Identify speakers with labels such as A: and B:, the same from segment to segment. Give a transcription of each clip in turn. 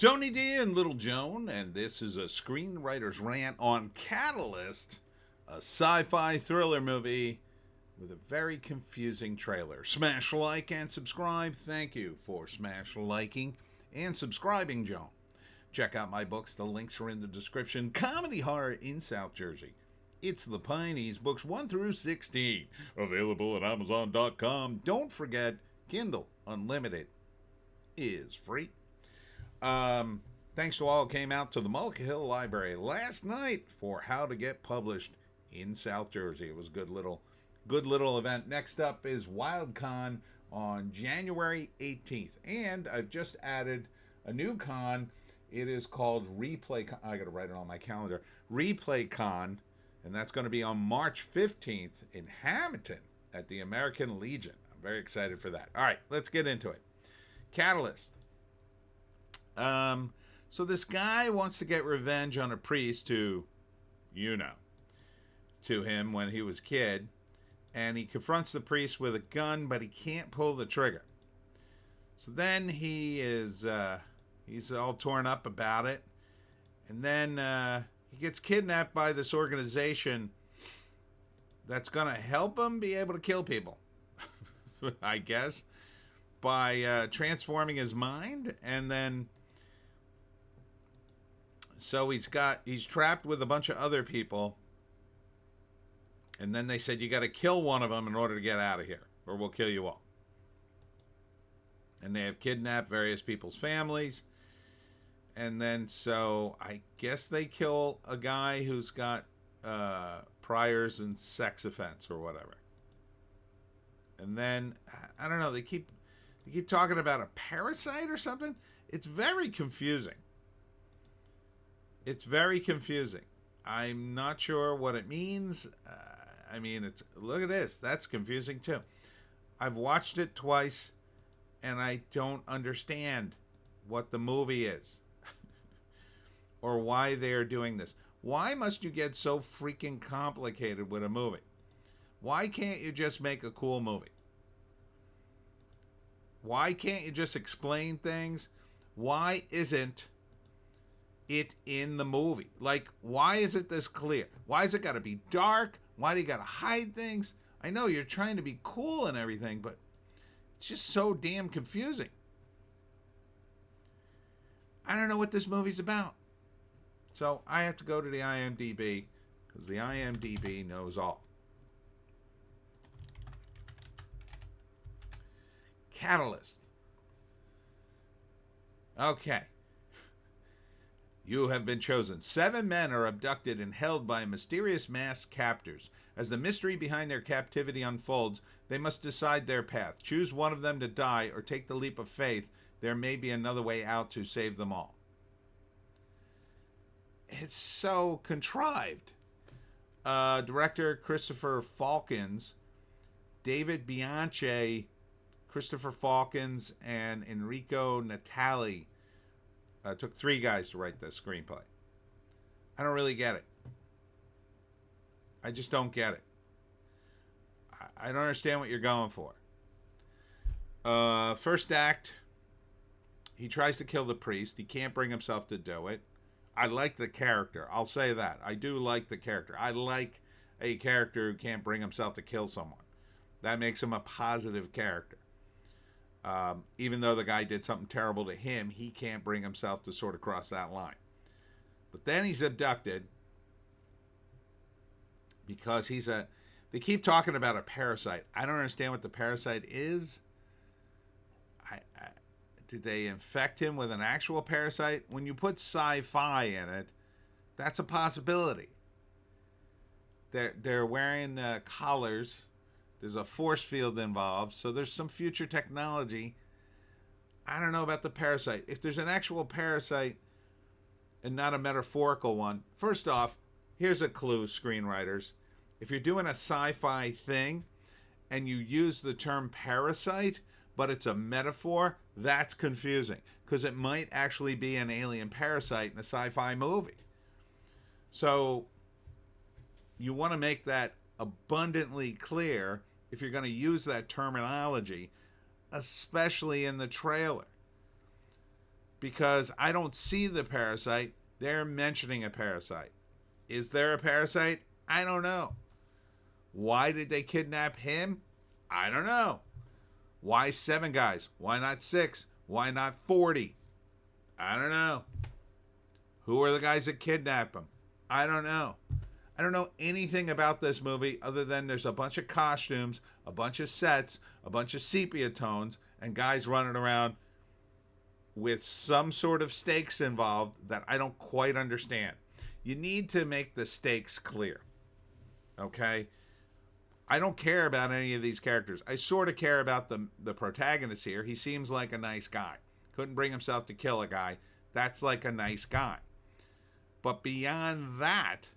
A: Tony D and Little Joan, and this is a Screenwriter's Rant on Catalyst, a sci-fi thriller movie with a very confusing trailer. Smash like and subscribe. Thank you for smash liking and subscribing, Joan. Check out my books. The links are in the description. Comedy Horror in South Jersey. It's the Pineys, books 1 through 16. Available at Amazon.com. Don't forget, Kindle Unlimited is free. Thanks to all who came out to the Mullica Hill Library last night for How to Get Published in South Jersey. It was a good little event. Next up is WildCon on January 18th. And I've just added a new con. It is called Replay Con. I got to write it on my calendar. Replay Con. And that's going to be on March 15th in Hamilton at the American Legion. I'm very excited for that. All right, let's get into it. Catalyst. So this guy wants to get revenge on a priest who, to him when he was a kid. And he confronts the priest with a gun, but he can't pull the trigger. So then he's all torn up about it. And then he gets kidnapped by this organization that's going to help him be able to kill people, I guess, by transforming his mind. And then so he's trapped with a bunch of other people. And then they said, you got to kill one of them in order to get out of here, or we'll kill you all. And they have kidnapped various people's families. And then so I guess they kill a guy who's got priors in sex offense or whatever. And then, I don't know, they keep talking about a parasite or something. It's very confusing. It's very confusing. I'm not sure what it means. Look at this. That's confusing too. I've watched it twice, and I don't understand what the movie is or why they're doing this. Why must you get so freaking complicated with a movie? Why can't you just make a cool movie? Why can't you just explain things? Why isn't it in the movie? Like, why is it this clear? Why has it got to be dark? Why do you got to hide things? I know you're trying to be cool and everything, but it's just so damn confusing. I don't know what this movie's about. So I have to go to the IMDb because the IMDb knows all. Catalyst. Okay. You have been chosen. 7 men are abducted and held by mysterious masked captors. As the mystery behind their captivity unfolds, they must decide their path. Choose one of them to die or take the leap of faith. There may be another way out to save them all. It's so contrived. Director Christopher Falkins, David Bianchi, Christopher Falkins, and Enrico Natali. Took 3 guys to write this screenplay. I don't really get it. I just don't get it. I don't understand what you're going for. First act, he tries to kill the priest. He can't bring himself to do it. I like the character. I'll say that. I do like the character. I like a character who can't bring himself to kill someone. That makes him a positive character. Even though the guy did something terrible to him, he can't bring himself to sort of cross that line. But then he's abducted because they keep talking about a parasite. I don't understand what the parasite is. Did they infect him with an actual parasite? When you put sci-fi in it, that's a possibility. They're wearing collars. There's a force field involved, so there's some future technology. I don't know about the parasite. If there's an actual parasite and not a metaphorical one, first off, here's a clue, screenwriters. If you're doing a sci-fi thing and you use the term parasite, but it's a metaphor, that's confusing because it might actually be an alien parasite in a sci-fi movie. So you want to make that abundantly clear if you're going to use that terminology, especially in the trailer. because I don't see the parasite. They're mentioning a parasite. Is there a parasite? I don't know. Why did they kidnap him? I don't know. Why 7 guys? Why not 6? Why not 40? I don't know. Who are the guys that kidnapped him? I don't know. I don't know anything about this movie other than there's a bunch of costumes, a bunch of sets, a bunch of sepia tones, and guys running around with some sort of stakes involved that I don't quite understand. You need to make the stakes clear. Okay? I don't care about any of these characters. I sort of care about the protagonist here. He seems like a nice guy. Couldn't bring himself to kill a guy. That's like a nice guy. But beyond that,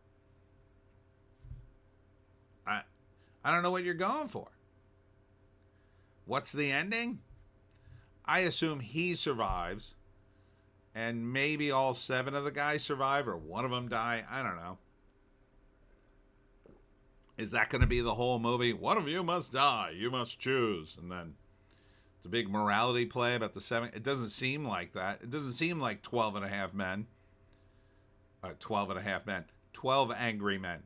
A: I don't know what you're going for. What's the ending? I assume he survives, and maybe all 7 of the guys survive, or one of them die. I don't know. Is that going to be the whole movie? One of you must die. You must choose. And then it's a big morality play about the 7. It doesn't seem like that. It doesn't seem like 12 and a half men. 12 and a half men. 12 angry men.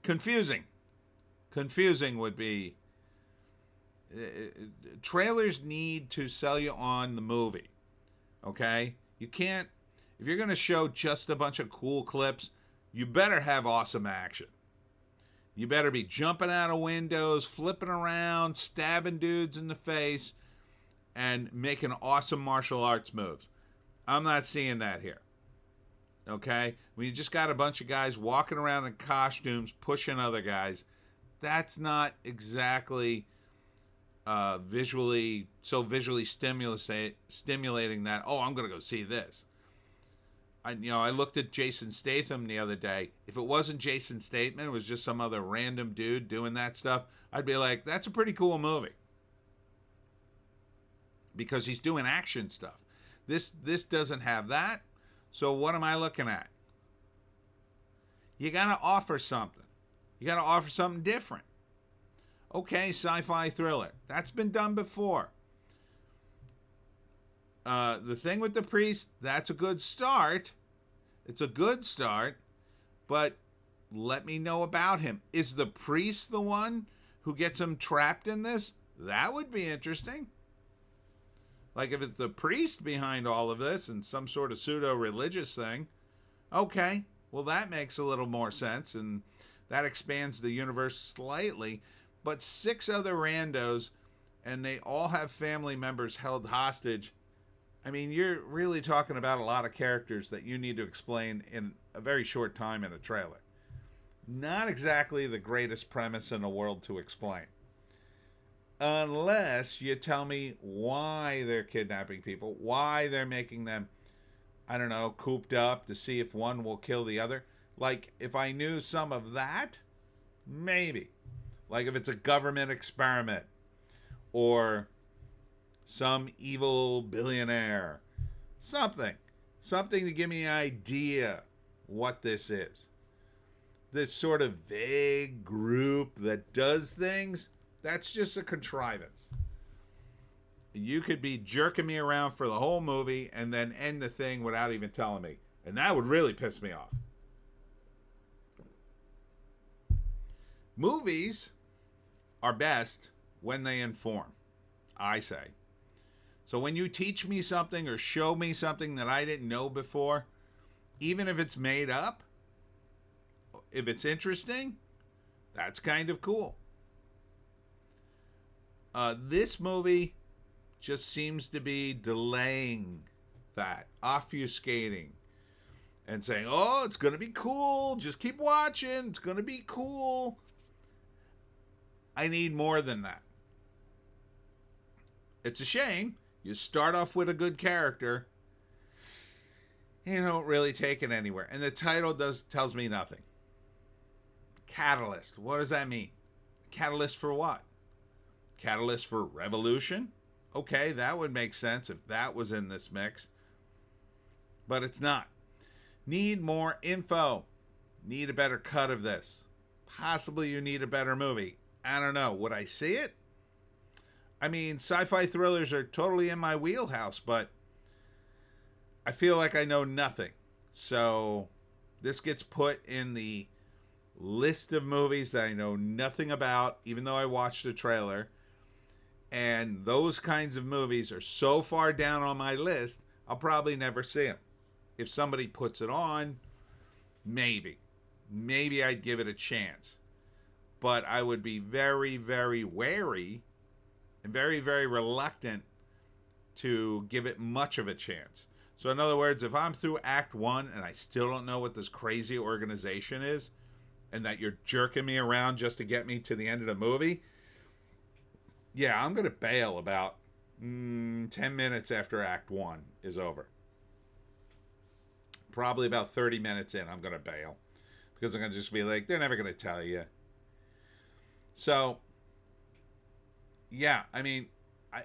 A: Confusing. Confusing would be... trailers need to sell you on the movie. Okay? You can't... If you're going to show just a bunch of cool clips, you better have awesome action. You better be jumping out of windows, flipping around, stabbing dudes in the face, and making awesome martial arts moves. I'm not seeing that here. Okay? When you just got a bunch of guys walking around in costumes, pushing other guys, that's not exactly visually stimulating that, oh, I'm going to go see this. I looked at Jason Statham the other day. If it wasn't Jason Statham, it was just some other random dude doing that stuff, I'd be like, that's a pretty cool movie. Because he's doing action stuff. This doesn't have that. So what am I looking at? You got to offer something. You got to offer something different. Okay, sci-fi thriller. That's been done before. The thing with the priest, that's a good start. It's a good start, but let me know about him. Is the priest the one who gets him trapped in this? That would be interesting. Like if it's the priest behind all of this and some sort of pseudo-religious thing, okay, well that makes a little more sense and that expands the universe slightly. But 6 other randos and they all have family members held hostage. I mean, you're really talking about a lot of characters that you need to explain in a very short time in a trailer. Not exactly the greatest premise in the world to explain. Unless you tell me why they're kidnapping people, why they're making them, I don't know, cooped up to see if one will kill the other. Like, if I knew some of that, maybe. Like if it's a government experiment or some evil billionaire. Something to give me an idea what this is. This sort of vague group that does things, that's just a contrivance. You could be jerking me around for the whole movie and then end the thing without even telling me. And that would really piss me off. Movies are best when they inform, I say. So when you teach me something or show me something that I didn't know before, even if it's made up, if it's interesting, that's kind of cool. This movie just seems to be delaying that, obfuscating, and saying, oh, it's going to be cool. Just keep watching. It's going to be cool. I need more than that. It's a shame. You start off with a good character. You don't really take it anywhere. And the title tells me nothing. Catalyst. What does that mean? Catalyst for what? Catalyst for revolution? Okay, that would make sense if that was in this mix. But it's not. Need more info. Need a better cut of this. Possibly you need a better movie. I don't know. Would I see it? I mean, sci-fi thrillers are totally in my wheelhouse, but I feel like I know nothing. So this gets put in the list of movies that I know nothing about, even though I watched the trailer. And those kinds of movies are so far down on my list, I'll probably never see them. If somebody puts it on, maybe. Maybe I'd give it a chance. But I would be very, very wary and very, very reluctant to give it much of a chance. So, in other words, if I'm through Act 1 and I still don't know what this crazy organization is, and that you're jerking me around just to get me to the end of the movie, yeah, I'm going to bail about 10 minutes after Act 1 is over. Probably about 30 minutes in, I'm going to bail. Because I'm going to just be like, they're never going to tell you. So, yeah, I mean,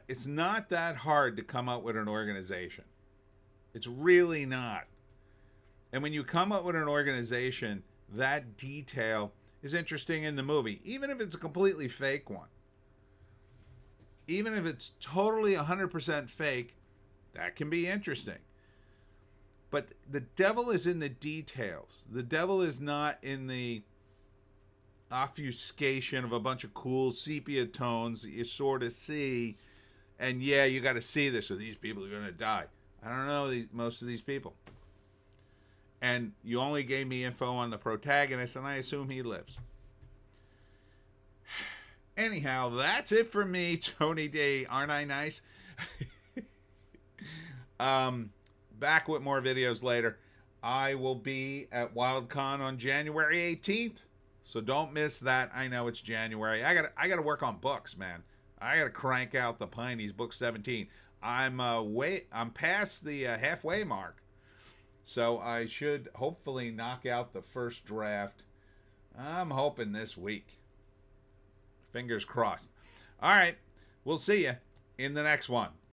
A: it's not that hard to come up with an organization. It's really not. And when you come up with an organization, that detail is interesting in the movie, even if it's a completely fake one. Even if it's totally 100% fake, that can be interesting. But the devil is in the details. The devil is not in the obfuscation of a bunch of cool sepia tones that you sort of see. And yeah, you got to see this, or these people are going to die. I don't know most of these people. And you only gave me info on the protagonist, and I assume he lives. Anyhow, that's it for me, Tony D. Aren't I nice? Back with more videos later. I will be at WildCon on January 18th, so don't miss that. I know it's January. I gotta work on books, man. I gotta crank out the Pineys book 17. I'm past the halfway mark, so I should hopefully knock out the first draft. I'm hoping this week. Fingers crossed. All right, we'll see you in the next one.